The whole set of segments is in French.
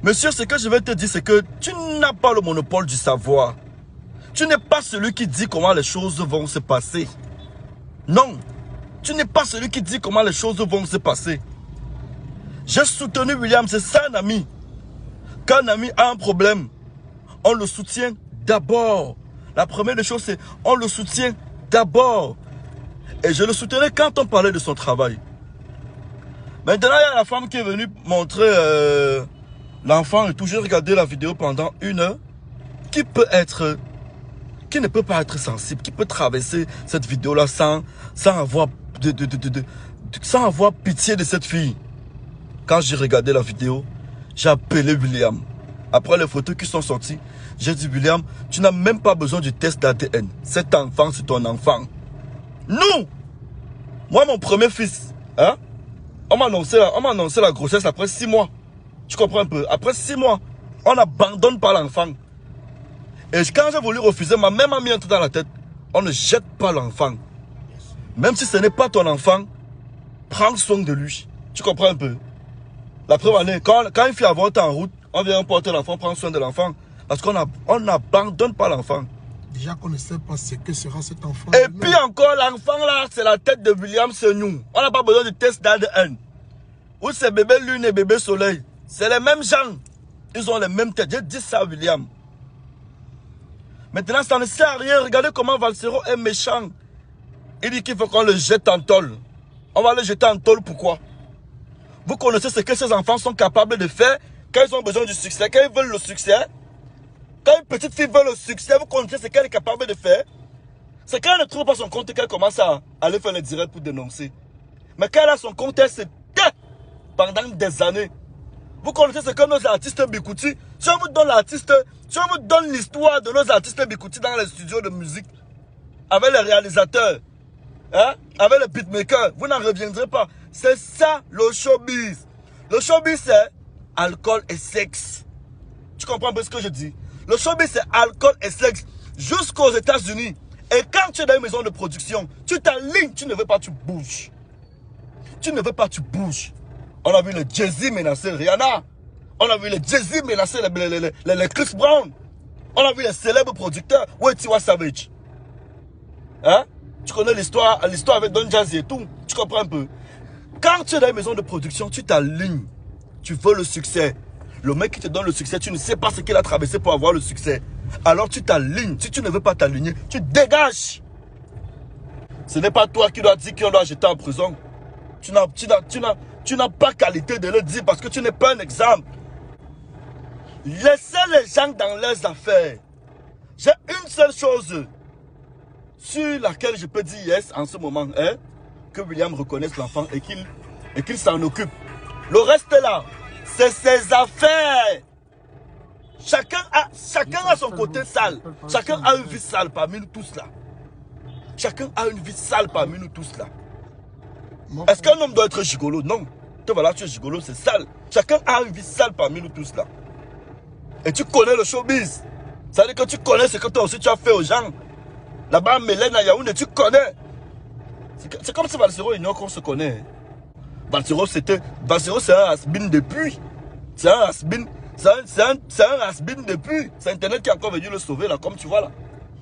Monsieur, ce que je vais te dire, c'est que tu n'as pas le monopole du savoir. Tu n'es pas celui qui dit comment les choses vont se passer. Non, tu n'es pas celui qui dit comment les choses vont se passer. J'ai soutenu William, c'est ça un ami. Quand un ami a un problème, on le soutient d'abord. La première des choses, c'est on le soutient d'abord. Et je le soutenais quand on parlait de son travail. Maintenant, il y a la femme qui est venue montrer l'enfant et tout. J'ai regardé la vidéo pendant 1 heure. Qui ne peut pas être sensible, qui peut traverser cette vidéo-là sans avoir pitié de cette fille. Quand j'ai regardé la vidéo, j'ai appelé William. Après les photos qui sont sorties, j'ai dit William, tu n'as même pas besoin du test d'ADN. Cet enfant, c'est ton enfant. Nous, moi, mon premier fils, hein, on m'a annoncé la grossesse après 6 mois. Tu comprends un peu? Après 6 mois, on n'abandonne pas l'enfant. Et quand j'ai voulu refuser, ma mère m'a mis un truc dans la tête. On ne jette pas l'enfant. Même si ce n'est pas ton enfant, prends soin de lui. Tu comprends un peu? La preuve en est, quand une fille avorte en route, on vient porter l'enfant, prendre soin de l'enfant. Parce qu'on n'abandonne pas l'enfant. Déjà qu'on ne sait pas ce que sera cet enfant. Et puis encore, l'enfant là, c'est la tête de William, c'est nous. On n'a pas besoin de test d'ADN. Ou c'est bébé lune et bébé soleil. C'est les mêmes gens. Ils ont les mêmes têtes. J'ai dit ça à William. Maintenant, ça ne sert à rien. Regardez comment Valsero est méchant. Il dit qu'il faut qu'on le jette en tôle. On va le jeter en tôle, pourquoi? Vous connaissez ce que ces enfants sont capables de faire quand ils ont besoin du succès, quand ils veulent le succès. Quand une petite fille veut le succès, vous connaissez ce qu'elle est capable de faire. C'est quand elle ne trouve pas son compte qu'elle commence à aller faire les directs pour dénoncer. Mais quand elle a son compte, elle se tait pendant des années. Vous connaissez ce que nos artistes Bikouti, si on vous donne l'artiste, si on vous donne l'histoire de nos artistes Bikouti dans les studios de musique, avec les réalisateurs, hein, avec les beatmakers, vous n'en reviendrez pas. C'est ça le showbiz. Le showbiz, c'est alcool et sexe. Tu comprends un peu ce que je dis? Le showbiz, c'est alcool et sexe jusqu'aux États-Unis. Et quand tu es dans une maison de production, tu t'alignes, tu ne veux pas, tu bouges. Tu ne veux pas, tu bouges. On a vu le Jay-Z menacer Rihanna. On a vu le Jay-Z menacer les Chris Brown. On a vu les célèbres producteurs. Ouais, Tiwa Savage. Hein? Tu connais l'histoire avec Don Jazzy et tout. Tu comprends un peu? Quand tu es dans une maison de production, tu t'alignes. Tu veux le succès. Le mec qui te donne le succès, tu ne sais pas ce qu'il a traversé pour avoir le succès. Alors tu t'alignes. Si tu ne veux pas t'aligner, tu dégages. Ce n'est pas toi qui dois dire qu'on doit jeter en prison. Tu n'as pas qualité de le dire parce que tu n'es pas un exemple. Laissez les gens dans leurs affaires. J'ai une seule chose sur laquelle je peux dire yes en ce moment, hein, que William reconnaisse l'enfant et qu'il s'en occupe. Le reste là, c'est ses affaires. Chacun a son côté sale. Chacun a une vie sale parmi nous tous là. Chacun a une vie sale parmi nous tous là. Est-ce qu'un homme doit être gigolo? Non. Te voilà, tu es gigolo, c'est sale. Chacun a une vie sale parmi nous tous là. Et tu connais le showbiz. Ça veut dire que tu connais ce que toi aussi tu as fait aux gens. Là-bas, Mélène à Yaoundé, tu connais. C'est comme si Valsero ignore qu'on se connaît. Valsero, c'est un has-been depuis. C'est un has-been. C'est un has-been depuis. C'est Internet qui a encore venu le sauver là, comme tu vois là.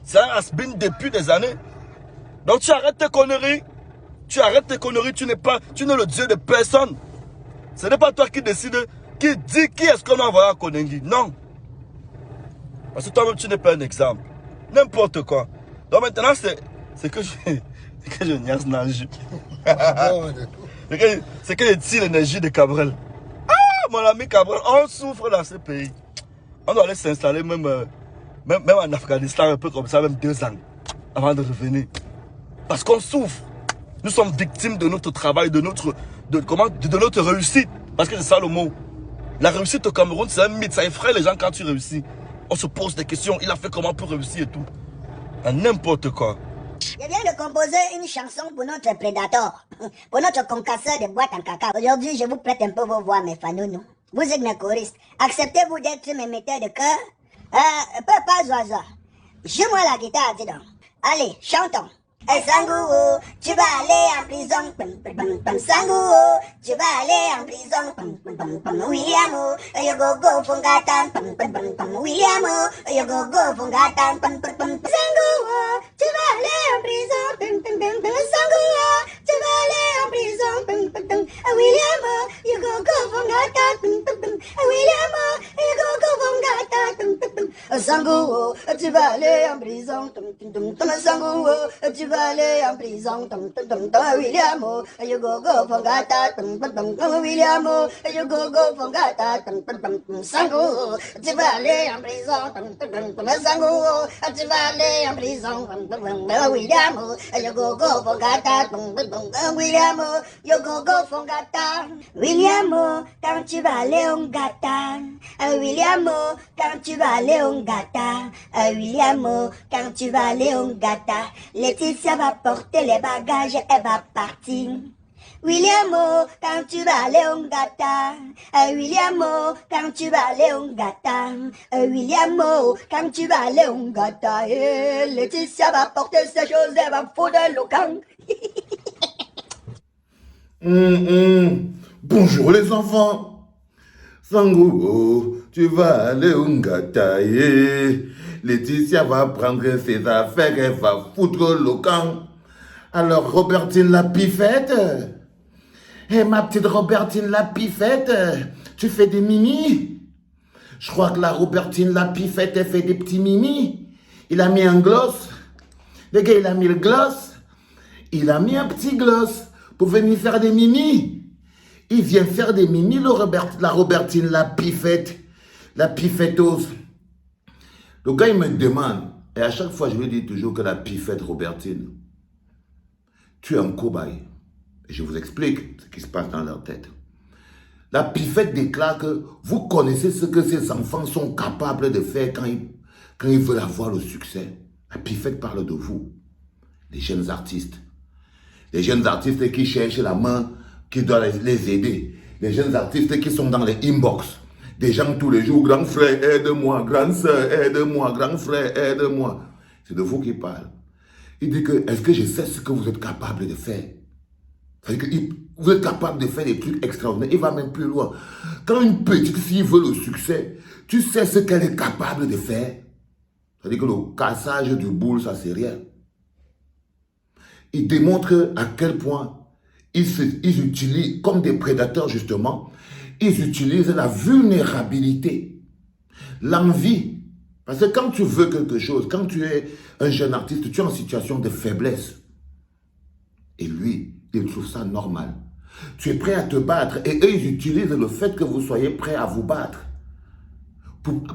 C'est un has-been depuis des années. Donc tu arrêtes tes conneries. Tu arrêtes tes conneries. Tu n'es le dieu de personne. Ce n'est pas toi qui décide, qui dit qui est-ce qu'on envoie à Konengi. Non. Parce que toi-même, tu n'es pas un exemple. N'importe quoi. Donc maintenant, c'est que je niaise nage. C'est que je tire l'énergie de Cabrel. Ah, mon ami Cabrel, on souffre dans ce pays. On doit aller s'installer même en Afghanistan, un peu comme ça, même 2 ans, avant de revenir. Parce qu'on souffre. Nous sommes victimes de notre travail, de notre réussite. Parce que c'est ça le mot. La réussite au Cameroun, c'est un mythe. Ça effraie les gens quand tu réussis. On se pose des questions. Il a fait comment pour réussir et tout. À n'importe quoi. Je viens de composer une chanson pour notre prédateur, pour notre concasseur de boîtes en caca. Aujourd'hui, je vous prête un peu vos voix, mes fanounos. Vous êtes mes choristes. Acceptez-vous d'être mes metteurs de cœur? Pas Zoazoa. Joue-moi la guitare, dis donc. Allez, chantons. Hey Sangou, tu vas aller en prison. Sangou, tu vas aller en prison. William, you go go Fungatan. William, you go go Fungatan. Sangou, tu vas aller en prison. Sangou, tu vas aller en prison. William, you go go Fungatan. William, you go go Fungatan. Sangou, tu vas aller en prison. Sangou, tu vas aller en prison. William, you go go Fungata. William, you go go Fungata. Sangou, tu vas aller en prison. Sangou, tu vas aller en prison. William, you go go Fungata. William, you go go Fungata. William, quand tu vas aller en gata. William, quand tu vas aller en gata. William, quand tu vas aller en gata. Laetitia va porter les bagages, elle va partir. William, quand tu vas aller en gata. William, quand tu vas aller en gata. William, quand tu vas aller en gata. Laetitia va porter ses choses, elle va foutre le camp. Bonjour les enfants. Sangou, tu vas aller au Ngataye. Laetitia va prendre ses affaires, elle va foutre le camp. Alors Robertine la pifette. Ma petite Robertine la pifette, tu fais des mimi? Je crois que la Robertine la pifette, elle fait des petits mimi. Il a mis un gloss. Le gars, il a mis le gloss. Il a mis un petit gloss pour venir faire des mimi. Il vient faire des mimi, la Robertine, la pifette, la pifettose. Le gars, il me demande, et à chaque fois, je lui dis toujours que la pifette Robertine, tu es un cobaye. Et je vous explique ce qui se passe dans leur tête. La pifette déclare que vous connaissez ce que ces enfants sont capables de faire quand ils veulent avoir le succès. La pifette parle de vous, les jeunes artistes. Les jeunes artistes qui cherchent la main qui doit les aider. Les jeunes artistes qui sont dans les inbox. Des gens tous les jours, grand frère, aide-moi, grande soeur, aide-moi, grand frère, aide-moi. C'est de vous qui parle. Il dit que, est-ce que je sais ce que vous êtes capable de faire? C'est-à-dire que vous êtes capable de faire des trucs extraordinaires. Il va même plus loin. Quand une petite fille veut le succès, tu sais ce qu'elle est capable de faire? C'est-à-dire que le cassage du boule, ça c'est rien. Il démontre à quel point ils utilisent, comme des prédateurs justement, ils utilisent la vulnérabilité, l'envie. Parce que quand tu veux quelque chose, quand tu es un jeune artiste, tu es en situation de faiblesse. Et lui, il trouve ça normal. Tu es prêt à te battre et eux, ils utilisent le fait que vous soyez prêt à vous battre.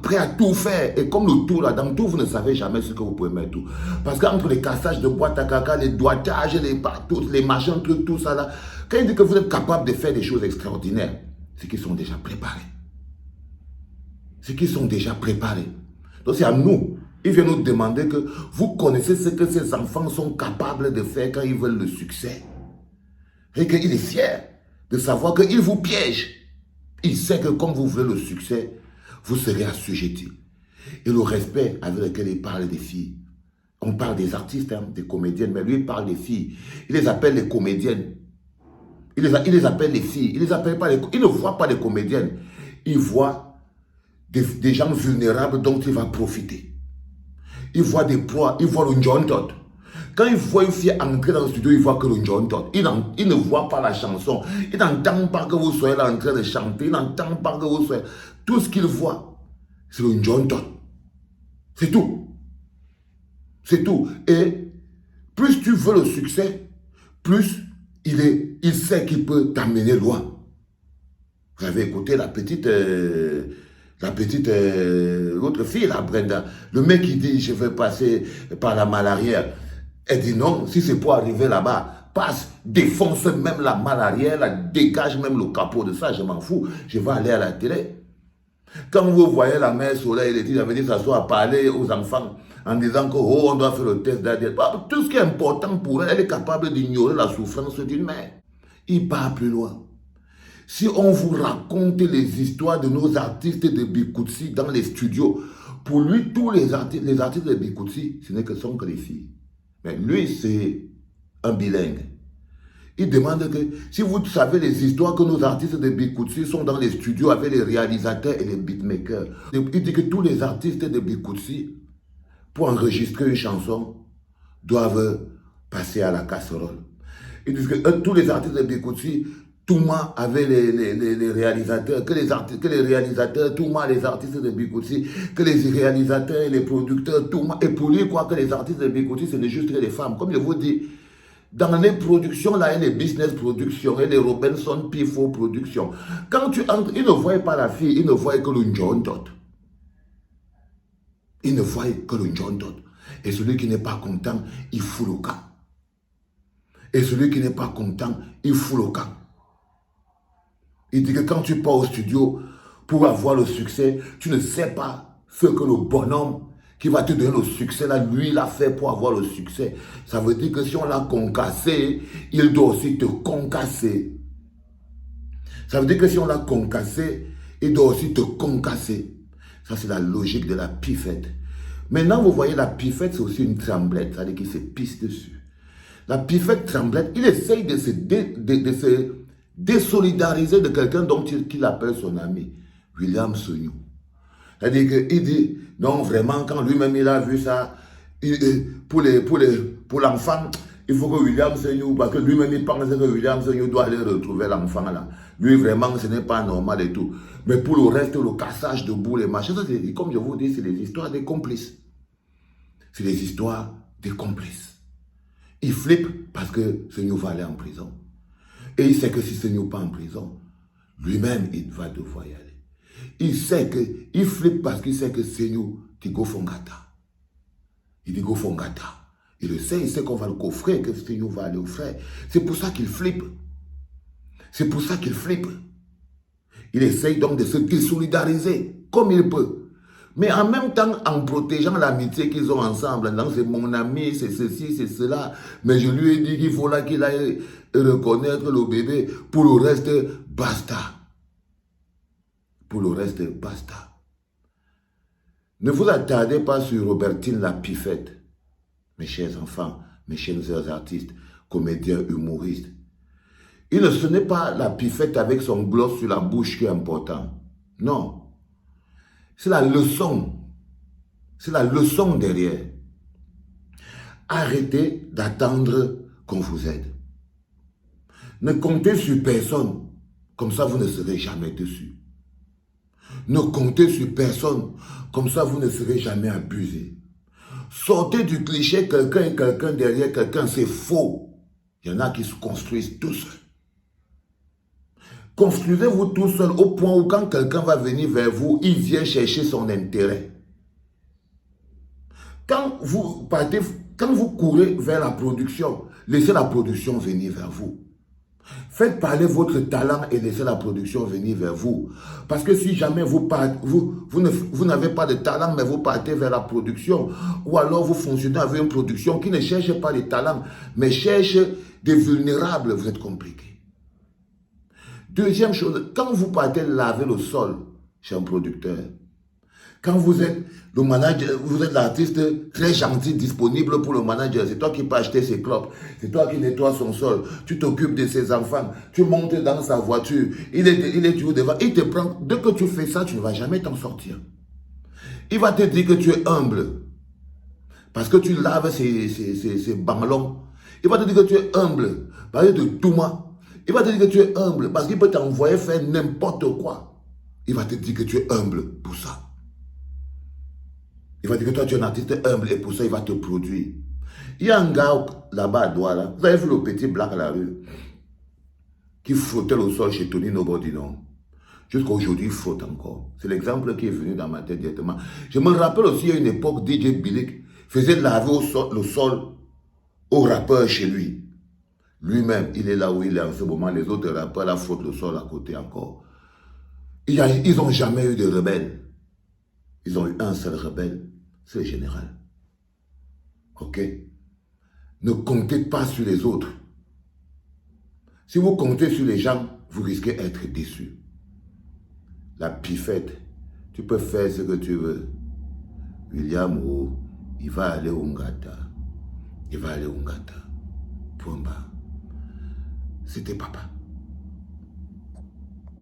Prêt à tout faire. Et comme le tout là, dans tout, vous ne savez jamais ce que vous pouvez mettre tout. Parce qu'entre les cassages de boîte à caca, les doigtages, les partout, les machins, tout ça là, quand il dit que vous êtes capable de faire des choses extraordinaires, c'est qu'ils sont déjà préparés. C'est qu'ils sont déjà préparés. Donc c'est à nous. Il vient nous demander que vous connaissez ce que ces enfants sont capables de faire quand ils veulent le succès. Et qu'il est fier de savoir qu'il vous piège. Il sait que comme vous voulez le succès, vous serez assujetti. Et le respect avec lequel il parle des filles. On parle des artistes, hein, des comédiennes, mais lui il parle des filles. Il les appelle les comédiennes. Il les appelle les filles. Il ne voit pas les comédiennes. Il voit des gens vulnérables dont il va profiter. Il voit des poids, il voit le njontot. Quand il voit une fille entrer dans le studio, il voit que le njontot. Il ne voit pas la chanson. Il n'entend pas que vous soyez là en train de chanter. Il n'entend pas que vous soyez... Tout ce qu'il voit, c'est le njontot. C'est tout. C'est tout. Et plus tu veux le succès, plus il sait qu'il peut t'amener loin. Vous avez écouté l'autre fille, la Brenda. Le mec qui dit, je vais passer par la malle arrière. Elle dit non, si c'est pour arriver là-bas, passe, défonce même la malle arrière, dégage même le capot de ça, je m'en fous, je vais aller à la télé. Quand vous voyez la mère Soleil, elle avait dit s'asseoir à parler aux enfants en disant que oh, on doit faire le test d'ADN. Tout ce qui est important pour elle, elle est capable d'ignorer la souffrance d'une mère. Il part plus loin. Si on vous raconte les histoires de nos artistes de Bikoutsi dans les studios, pour lui, tous les artistes de Bikoutsi, ce n'est que sont que les filles. Mais lui, c'est un bilingue. Il demande que, si vous savez les histoires que nos artistes de Bikoutsi sont dans les studios avec les réalisateurs et les beatmakers. Il dit que tous les artistes de Bikoutsi, pour enregistrer une chanson, doivent passer à la casserole. Ils disent que tous les artistes de Bikoutsi, Touma avait les réalisateurs, que les réalisateurs, Touma les artistes de Bikoutsi, que les réalisateurs et les producteurs, Touma, et pour lui, quoi, que les artistes de Bikoutsi, ce n'est juste que les femmes. Comme je vous dis, dans les productions, là, il y a les business productions, et les Robinson Pifo productions. Quand tu entres, ils ne voient pas la fille, ils ne voient que le John Dot. Ils ne voient que le John Dot. Et celui qui n'est pas content, il fout le camp. Et celui qui n'est pas content, il fout le camp. Il dit que quand tu pars au studio pour avoir le succès, tu ne sais pas ce que le bonhomme qui va te donner le succès, là, lui, il a fait pour avoir le succès. Ça veut dire que si on l'a concassé, il doit aussi te concasser. Ça veut dire que si on l'a concassé, il doit aussi te concasser. Ça, c'est la logique de la pifette. Maintenant, vous voyez, la pifette, c'est aussi une tremblette. Ça veut dire qu'il se pisse dessus. La pifette tremblette, il essaye de se désolidariser de quelqu'un dont il appelle son ami, William Sognou. C'est-à-dire qu'il dit, non, vraiment, quand lui-même il a vu ça, pour l'enfant, il faut que William Sognou, parce que lui-même il pense que William Sognou doit aller retrouver l'enfant là. Lui, vraiment, ce n'est pas normal et tout. Mais pour le reste, le cassage de boules et machin, comme je vous dis, c'est des histoires des complices. C'est des histoires des complices. Il flippe parce que Sognou va aller en prison. Et il sait que si Sognou pas en prison, lui-même, il va devoir y aller. Il sait que, il flippe parce qu'il sait que Sognou, il go fongata. Il dit go fongata. Il le sait, il sait qu'on va le coffrer, que Sognou va aller au frais. C'est pour ça qu'il flippe. C'est pour ça qu'il flippe. Il essaye donc de se désolidariser comme il peut. Mais en même temps, en protégeant l'amitié qu'ils ont ensemble. C'est mon ami, c'est ceci, c'est cela. Mais je lui ai dit qu'il faut là qu'il aille reconnaître le bébé. Pour le reste, basta. Pour le reste, basta. Ne vous attardez pas sur Robertine la Pifette. Mes chers enfants, mes chers artistes, comédiens, humoristes. Ce n'est pas la Pifette avec son gloss sur la bouche qui est important. Non. C'est la leçon. C'est la leçon derrière. Arrêtez d'attendre qu'on vous aide. Ne comptez sur personne. Comme ça, vous ne serez jamais dessus. Ne comptez sur personne. Comme ça, vous ne serez jamais abusé. Sortez du cliché, quelqu'un et quelqu'un derrière quelqu'un, c'est faux. Il y en a qui se construisent tout seuls. Construisez-vous tout seul au point où quand quelqu'un va venir vers vous, il vient chercher son intérêt. Quand vous partez, quand vous courez vers la production, laissez la production venir vers vous. Faites parler votre talent et laissez la production venir vers vous. Parce que si jamais vous n'avez pas de talent, mais vous partez vers la production, ou alors vous fonctionnez avec une production qui ne cherche pas les talents, mais cherche des vulnérables, vous êtes compliqué. Deuxième chose, quand vous partez laver le sol chez un producteur, quand vous êtes le manager, vous êtes l'artiste très gentil, disponible pour le manager, c'est toi qui peux acheter ses clopes, c'est toi qui nettoies son sol, tu t'occupes de ses enfants, tu montes dans sa voiture, il est toujours devant, il te prend, dès que tu fais ça, tu ne vas jamais t'en sortir. Il va te dire que tu es humble, parce que tu laves ses banlons. Il va te dire que tu es humble, parce que de Touma. Il va te dire que tu es humble parce qu'il peut t'envoyer faire n'importe quoi. Il va te dire que tu es humble pour ça. Il va dire que toi tu es un artiste humble et pour ça il va te produire. Il y a un gars là-bas à Douala, vous avez vu le petit black à la rue, qui frottait le sol chez Tony Nobody, non? Jusqu'à aujourd'hui il frotte encore. C'est l'exemple qui est venu dans ma tête directement. Je me rappelle aussi à une époque, DJ Billick faisait laver le sol aux rappeurs chez lui. Lui-même, il est là où il est en ce moment. Les autres rappeurs, la frottent le sol à côté encore. Ils n'ont jamais eu de rebelles. Ils ont eu un seul rebelle, c'est le général. Ok? Ne comptez pas sur les autres. Si vous comptez sur les gens, vous risquez d'être déçus. La Pifette, tu peux faire ce que tu veux. William, il va aller au Ngata. il va aller au Ngata. Point barre. C'était papa.